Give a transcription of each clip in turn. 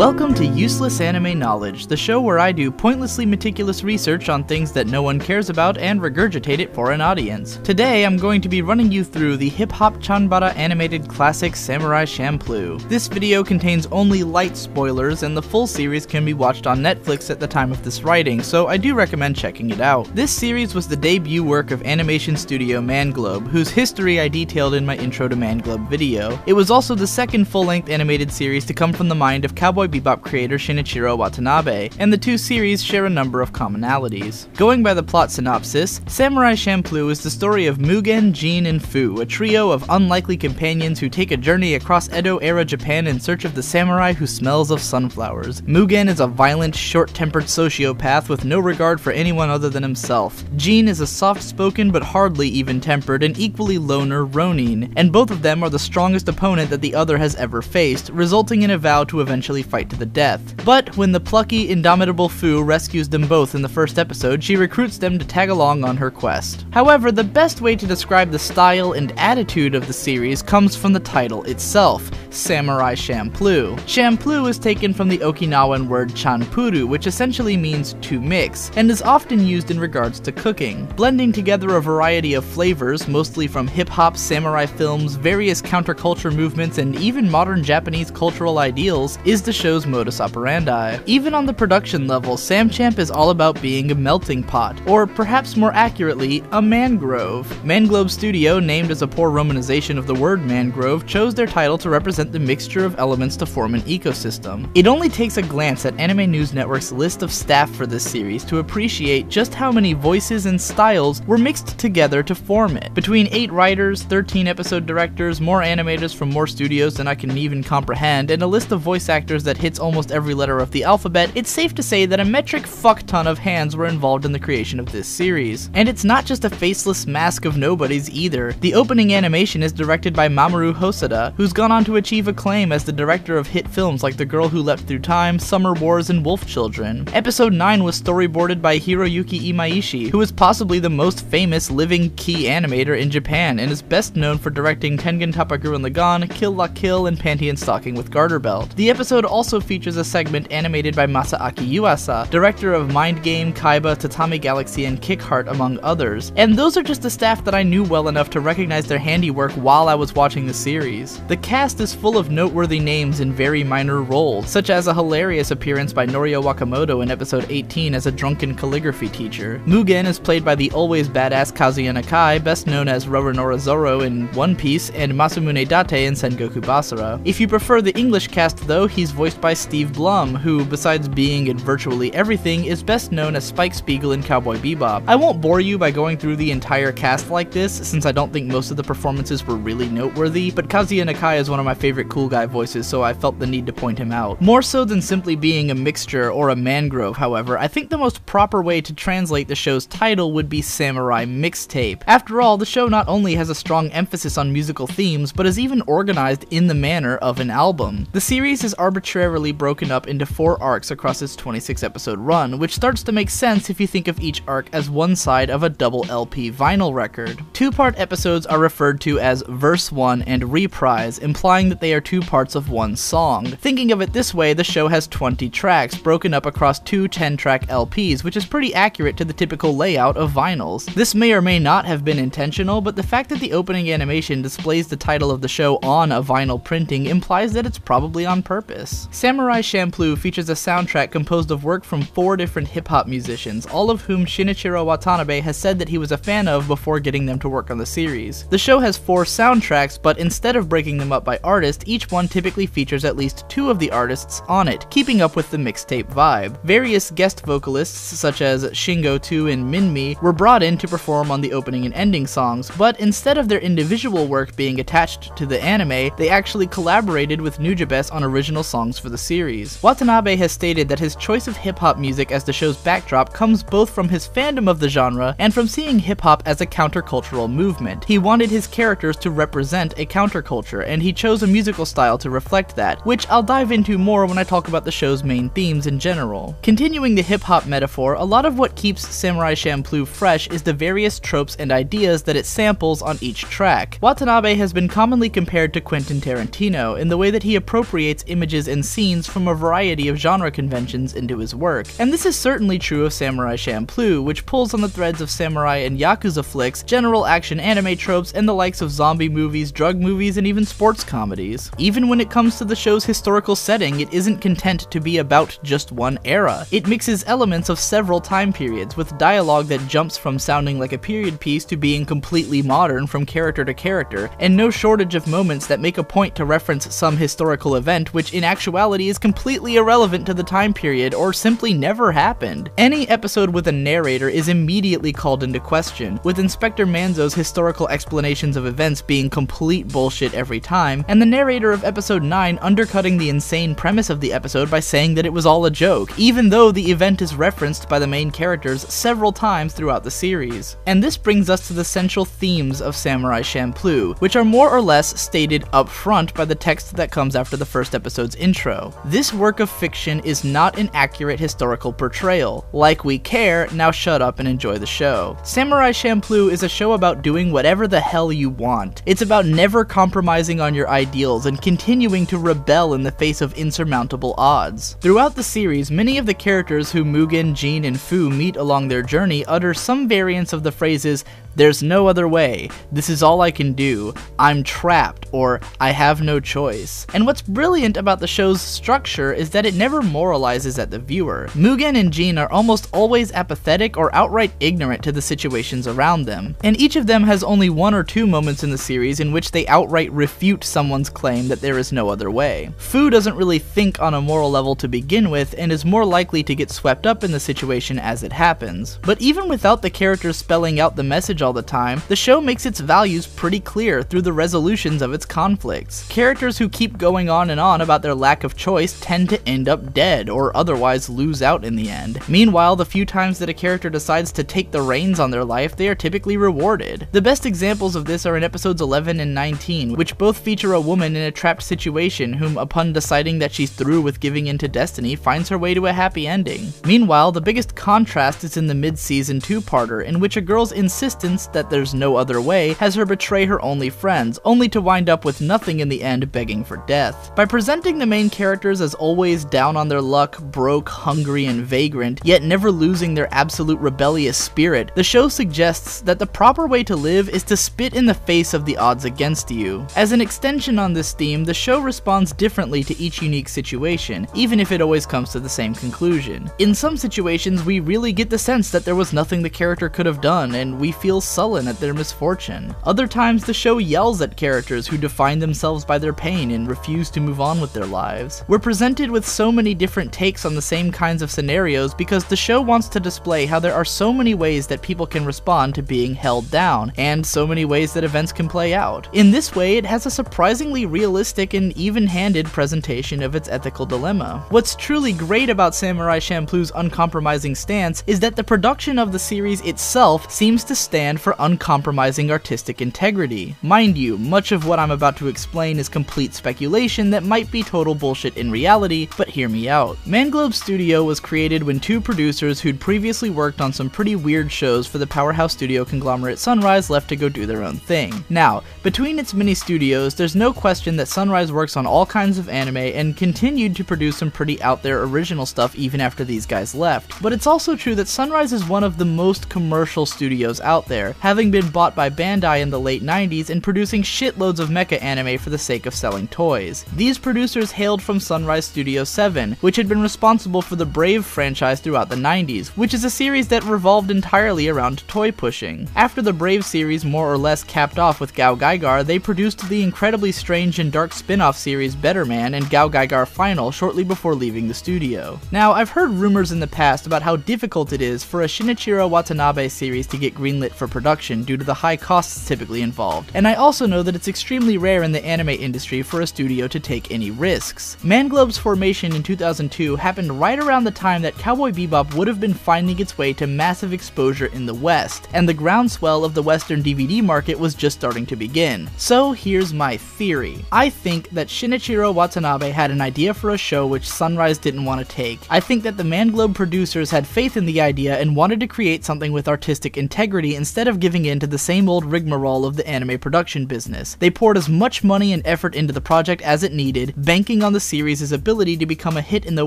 Welcome to Useless Anime Knowledge, the show where I do pointlessly meticulous research on things that no one cares about and regurgitate it for an audience. Today I'm going to be running you through the hip-hop chanbara animated classic Samurai Champloo. This video contains only light spoilers, and the full series can be watched on Netflix at the time of this writing, so I do recommend checking it out. This series was the debut work of animation studio Manglobe, whose history I detailed in my Intro to Manglobe video. It was also the second full-length animated series to come from the mind of Cowboy Bebop creator Shinichiro Watanabe, and the two series share a number of commonalities. Going by the plot synopsis, Samurai Champloo is the story of Mugen, Jin, and Fu, a trio of unlikely companions who take a journey across Edo-era Japan in search of the samurai who smells of sunflowers. Mugen is a violent, short-tempered sociopath with no regard for anyone other than himself. Jin is a soft-spoken but hardly even-tempered and equally loner ronin, and both of them are the strongest opponent that the other has ever faced, resulting in a vow to eventually fight to the death. But when the plucky, indomitable Fu rescues them both in the first episode, she recruits them to tag along on her quest. However, the best way to describe the style and attitude of the series comes from the title itself, Samurai Champloo. Champloo is taken from the Okinawan word chanpuru, which essentially means to mix, and is often used in regards to cooking. Blending together a variety of flavors, mostly from hip-hop, samurai films, various counterculture movements, and even modern Japanese cultural ideals, is the show's modus operandi. Even on the production level, Sam Champ is all about being a melting pot, or perhaps more accurately, a mangrove. Manglobe Studio, named as a poor romanization of the word mangrove, chose their title to represent the mixture of elements to form an ecosystem. It only takes a glance at Anime News Network's list of staff for this series to appreciate just how many voices and styles were mixed together to form it. Between 8 writers, 13 episode directors, more animators from more studios than I can even comprehend, and a list of voice actors that hits almost every letter of the alphabet, it's safe to say that a metric fuck ton of hands were involved in the creation of this series. And it's not just a faceless mask of nobodies either. The opening animation is directed by Mamoru Hosoda, who's gone on to achieve acclaim as the director of hit films like The Girl Who Leapt Through Time, Summer Wars, and Wolf Children. Episode 9 was storyboarded by Hiroyuki Imaishi, who is possibly the most famous living key animator in Japan and is best known for directing Tengen Toppa Gurren Lagann, Kill La Kill, and Panty and Stocking with Garter Belt. The episode also features a segment animated by Masaaki Yuasa, director of Mind Game, Kaiba, Tatami Galaxy, and Kickheart, among others. And those are just the staff that I knew well enough to recognize their handiwork while I was watching the series. The cast is full of noteworthy names in very minor roles, such as a hilarious appearance by Norio Wakamoto in episode 18 as a drunken calligraphy teacher. Mugen is played by the always badass Kazuya Nakai, best known as Roronoa Zoro in One Piece, and Masamune Date in Sengoku Basara. If you prefer the English cast though, he's voiced by Steve Blum, who, besides being in virtually everything, is best known as Spike Spiegel in Cowboy Bebop. I won't bore you by going through the entire cast like this, since I don't think most of the performances were really noteworthy, but Kazuya Nakai is one of my favorite cool guy voices, so I felt the need to point him out. More so than simply being a mixture or a mangrove, however, I think the most proper way to translate the show's title would be Samurai Mixtape. After all, the show not only has a strong emphasis on musical themes, but is even organized in the manner of an album. The series is arbitrarily broken up into 4 arcs across its 26-episode run, which starts to make sense if you think of each arc as one side of a double LP vinyl record. 2-part episodes are referred to as Verse 1 and Reprise, implying that they are 2 parts of one song. Thinking of it this way, the show has 20 tracks, broken up across 2 10-track LPs, which is pretty accurate to the typical layout of vinyls. This may or may not have been intentional, but the fact that the opening animation displays the title of the show on a vinyl printing implies that it's probably on purpose. Samurai Champloo features a soundtrack composed of work from 4 different hip-hop musicians, all of whom Shinichiro Watanabe has said that he was a fan of before getting them to work on the series. The show has 4 soundtracks, but instead of breaking them up by artist, each one typically features at least 2 of the artists on it, keeping up with the mixtape vibe. Various guest vocalists, such as Shingo 2 and Minmi, were brought in to perform on the opening and ending songs, but instead of their individual work being attached to the anime, they actually collaborated with Nujabes on original songs for the series. Watanabe has stated that his choice of hip-hop music as the show's backdrop comes both from his fandom of the genre and from seeing hip-hop as a countercultural movement. He wanted his characters to represent a counterculture, and he chose a musical style to reflect that, which I'll dive into more when I talk about the show's main themes in general. Continuing the hip-hop metaphor, a lot of what keeps Samurai Champloo fresh is the various tropes and ideas that it samples on each track. Watanabe has been commonly compared to Quentin Tarantino in the way that he appropriates images and scenes from a variety of genre conventions into his work, and this is certainly true of Samurai Champloo, which pulls on the threads of samurai and yakuza flicks, general action anime tropes, and the likes of zombie movies, drug movies, and even sports comedies. Even when it comes to the show's historical setting, it isn't content to be about just one era. It mixes elements of several time periods, with dialogue that jumps from sounding like a period piece to being completely modern from character to character, and no shortage of moments that make a point to reference some historical event which in actuality is completely irrelevant to the time period or simply never happened. Any episode with a narrator is immediately called into question, with Inspector Manzo's historical explanations of events being complete bullshit every time, and the narrator of episode 9 undercutting the insane premise of the episode by saying that it was all a joke, even though the event is referenced by the main characters several times throughout the series. And this brings us to the central themes of Samurai Champloo, which are more or less stated up front by the text that comes after the first episode's intro. This work of fiction is not an accurate historical portrayal. Like we care, now shut up and enjoy the show. Samurai Champloo is a show about doing whatever the hell you want. It's about never compromising on your ideals and continuing to rebel in the face of insurmountable odds. Throughout the series, many of the characters who Mugen, Jin, and Fu meet along their journey utter some variants of the phrases, "There's no other way," "This is all I can do," "I'm trapped," or "I have no choice." And what's brilliant about the show's structure is that it never moralizes at the viewer. Mugen and Jin are almost always apathetic or outright ignorant to the situations around them, and each of them has only one or two moments in the series in which they outright refute someone's claim that there is no other way. Fu doesn't really think on a moral level to begin with, and is more likely to get swept up in the situation as it happens. But even without the characters spelling out the message all the time, the show makes its values pretty clear through the resolutions of its conflicts. Characters who keep going on and on about their lack of choice tend to end up dead, or otherwise lose out in the end. Meanwhile, the few times that a character decides to take the reins on their life, they are typically rewarded. The best examples of this are in episodes 11 and 19, which both feature a woman in a trapped situation whom, upon deciding that she's through with giving in to destiny, finds her way to a happy ending. Meanwhile, the biggest contrast is in the mid-season two-parter, in which a girl's insistence that there's no other way has her betray her only friends, only to wind up with nothing in the end begging for death. By presenting the main characters as always down on their luck, broke, hungry, and vagrant, yet never losing their absolute rebellious spirit, the show suggests that the proper way to live is to spit in the face of the odds against you. As an extension on this theme, the show responds differently to each unique situation, even if it always comes to the same conclusion. In some situations, we really get the sense that there was nothing the character could have done, and we feel sullen at their misfortune. Other times, the show yells at characters who define themselves by their pain and refuse to move on with their lives. We're presented with so many different takes on the same kinds of scenarios because the show wants to display how there are so many ways that people can respond to being held down, and so many ways that events can play out. In this way, it has a surprisingly realistic and even-handed presentation of its ethical dilemma. What's truly great about Samurai Champloo's uncompromising stance is that the production of the series itself seems to stand for uncompromising artistic integrity. Mind you, much of what I'm about to explain is complete speculation that might be total bullshit in reality, but hear me out. Manglobe Studio was created when two producers who'd previously worked on some pretty weird shows for the powerhouse studio conglomerate Sunrise left to go do their own thing. Now, between its many studios, there's no question that Sunrise works on all kinds of anime and continued to produce some pretty out there original stuff even after these guys left. But it's also true that Sunrise is one of the most commercial studios out there, having been bought by Bandai in the late 90s and producing shitloads of mecha anime for the sake of selling toys. These producers hailed from Sunrise Studio 7, which had been responsible for the Brave franchise throughout the 90s, which is a series that revolved entirely around toy pushing. After the Brave series more or less capped off with Gao Gaigar, they produced the incredibly strange and dark spin-off series Better Man and Gao Gaigar Final shortly before leaving the studio. Now, I've heard rumors in the past about how difficult it is for a Shinichiro Watanabe series to get greenlit for production due to the high costs typically involved, and I also know that it's extremely rare in the anime industry for a studio to take any risks. Manglobe's formation in 2002 happened right around the time that Cowboy Bebop would have been finding its way to massive exposure in the West, and the groundswell of the Western DVD market was just starting to begin. So here's my theory. I think that Shinichiro Watanabe had an idea for a show which Sunrise didn't want to take. I think that the Manglobe producers had faith in the idea and wanted to create something with artistic integrity instead of giving in to the same old rigmarole of the anime production business. They poured as much money and effort into the project as it needed, banking on the series' ability to become a hit in the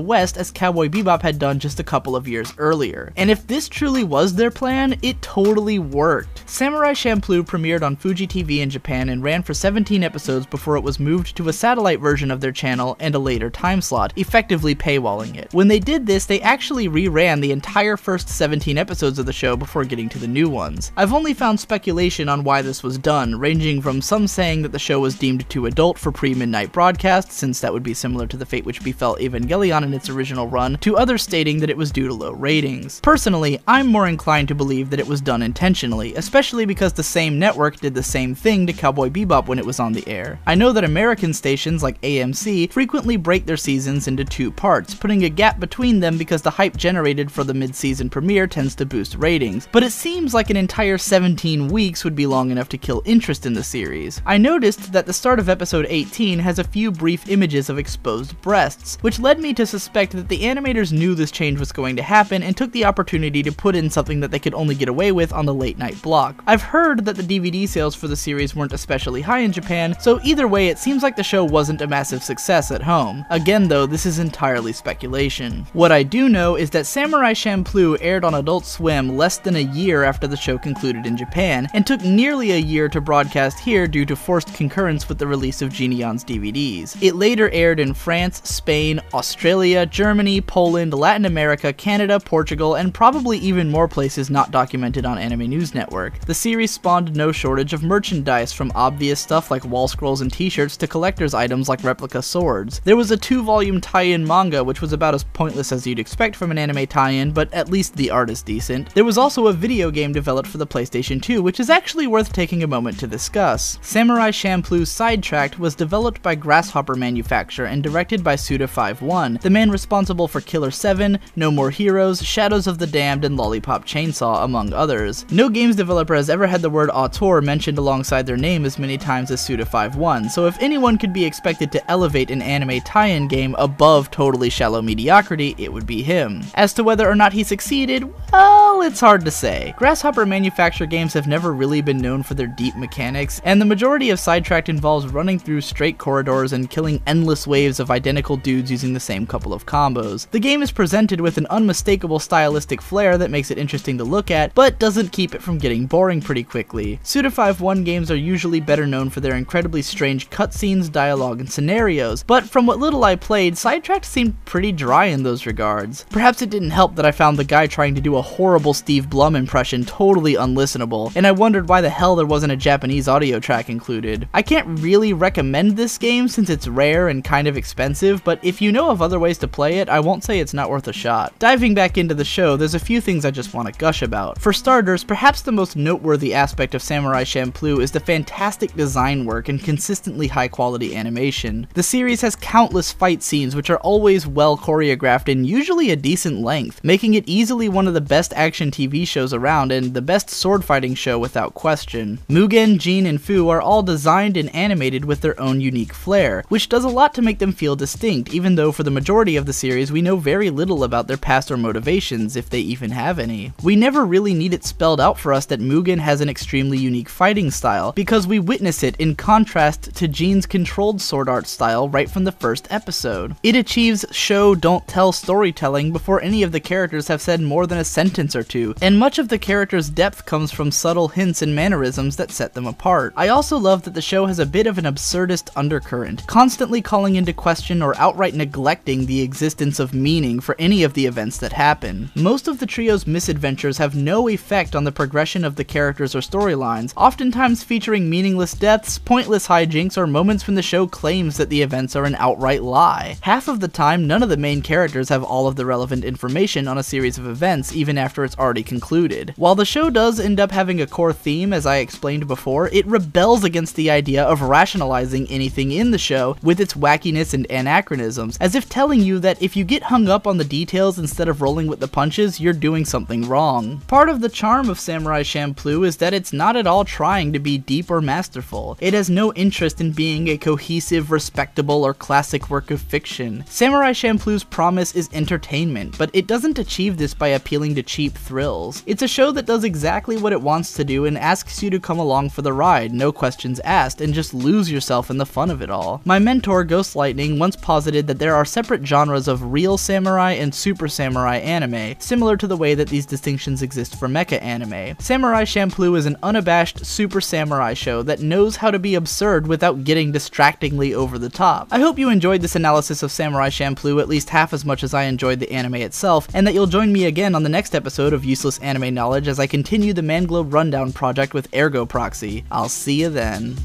West as Cowboy Bebop had done just a couple of years earlier. And if this truly was their plan, it totally worked. Samurai Champloo premiered on Fuji TV in Japan and ran for 17 episodes before it was moved to a satellite version of their channel and a later time slot, effectively paywalling it. When they did this, they actually reran the entire first 17 episodes of the show before getting to the new ones. I've only found speculation on why this was done, ranging from some saying that the show was deemed too adult for pre-midnight broadcast, since that would be similar to the fate which befell Evangelion in its original run, to others stating that it was due to low ratings. Personally, I'm more inclined to believe that it was done intentionally, especially because the same network did the same thing to Cowboy Bebop when it was on the air. I know that American stations like AMC frequently break their seasons into two parts, putting a gap between them because the hype generated for the mid-season premiere tends to boost ratings, but it seems like an entire 17 weeks would be long enough to kill interest in the series. I noticed that the start of episode 18 has a few brief images of exposed breasts, which led me to suspect that the animators knew this change was going to happen and took the opportunity to put in something that they could only get away with on the late night block. I've heard that the DVD sales for the series weren't especially high in Japan, so either way it seems like the show wasn't a massive success at home. Again though, this is entirely speculation. What I do know is that Samurai Champloo aired on Adult Swim less than a year after the show concluded in Japan, and took nearly a year to broadcast here due to forced concurrence with the release of Geniion's DVDs. It later aired in France, Spain, Australia, Germany, Poland, Latin America, Canada, Portugal, and probably even more places not documented on Anime News Network. The series spawned no shortage of merchandise, from obvious stuff like wall scrolls and t-shirts to collector's items like replica swords. There was a 2-volume tie-in manga which was about as pointless as you'd expect from an anime tie-in, but at least the art is decent. There was also a video game developed for the PlayStation 2, which is actually worth taking a moment to discuss. Samurai Champloo Sidetracked was developed by Grasshopper Manufacture and directed by Suda51, the man responsible for Killer 7, No More Heroes, Shadows of the Damned, and Lollipop Chainsaw, among others. No games developer has ever had the word auteur mentioned alongside their name as many times as Suda51, so if anyone could be expected to elevate an anime tie-in game above totally shallow mediocrity, it would be him. As to whether or not he succeeded, well, it's hard to say. Grasshopper Manufacture games have never really been known for their deep mechanics, and the majority of Sidetracked involves running through straight corridors and killing endless waves of identical dudes using the same couple of combos. The game is presented with an unmistakable stylistic flair that makes it interesting to look at, but doesn't keep it from getting boring pretty quickly. Suda51 games are usually better known for their incredibly strange cutscenes, dialogue, and scenarios, but from what little I played, Sidetracked seemed pretty dry in those regards. Perhaps it didn't help that I found the guy trying to do a horrible Steve Blum impression totally unlistenable, and I wondered why the hell there wasn't a Japanese audio track included. I can't really recommend this game since it's rare and kind of expensive, but if you know of other ways to play it, I won't say it's not worth a shot. Diving back into the show, there's a few things I just want to gush about. For starters, perhaps the most noteworthy aspect of Samurai Champloo is the fantastic design work and consistently high quality animation. The series has countless fight scenes which are always well choreographed and usually a decent length, making it easily one of the best action TV shows around and the best sword fighting show without question. Mugen, Jin, and Fu are all designed and animated with their own unique flair, which does a lot to make them feel distinct, even though for the majority of the series we know very little about their past or motivations, if they even have any. We never really need it spelled out for us that Mugen has an extremely unique fighting style, because we witness it in contrast to Jin's controlled sword art style right from the first episode. It achieves show don't tell storytelling before any of the characters have said more than a sentence or two, and much of the characters' depth comes from subtle hints and mannerisms that set them apart. I also love that the show has a bit of an absurdist undercurrent, constantly calling into question or outright neglecting the existence of meaning for any of the events that happen. Most of the trio's misadventures have no effect on the progression of the characters or storylines, oftentimes featuring meaningless deaths, pointless hijinks, or moments when the show claims that the events are an outright lie. Half of the time, none of the main characters have all of the relevant information on a series of events even after it's already concluded. While the show does does end up having a core theme, as I explained before, it rebels against the idea of rationalizing anything in the show with its wackiness and anachronisms, as if telling you that if you get hung up on the details instead of rolling with the punches, you're doing something wrong. Part of the charm of Samurai Champloo is that it's not at all trying to be deep or masterful. It has no interest in being a cohesive, respectable, or classic work of fiction. Samurai Champloo's promise is entertainment, but it doesn't achieve this by appealing to cheap thrills. It's a show that does exactly what it wants to do and asks you to come along for the ride, no questions asked, and just lose yourself in the fun of it all. My mentor, Ghost Lightning, once posited that there are separate genres of real samurai and super samurai anime, similar to the way that these distinctions exist for mecha anime. Samurai Champloo is an unabashed super samurai show that knows how to be absurd without getting distractingly over the top. I hope you enjoyed this analysis of Samurai Champloo at least half as much as I enjoyed the anime itself, and that you'll join me again on the next episode of Useless Anime Knowledge as I continue the Manglobe Rundown project with Ergo Proxy. I'll see you then.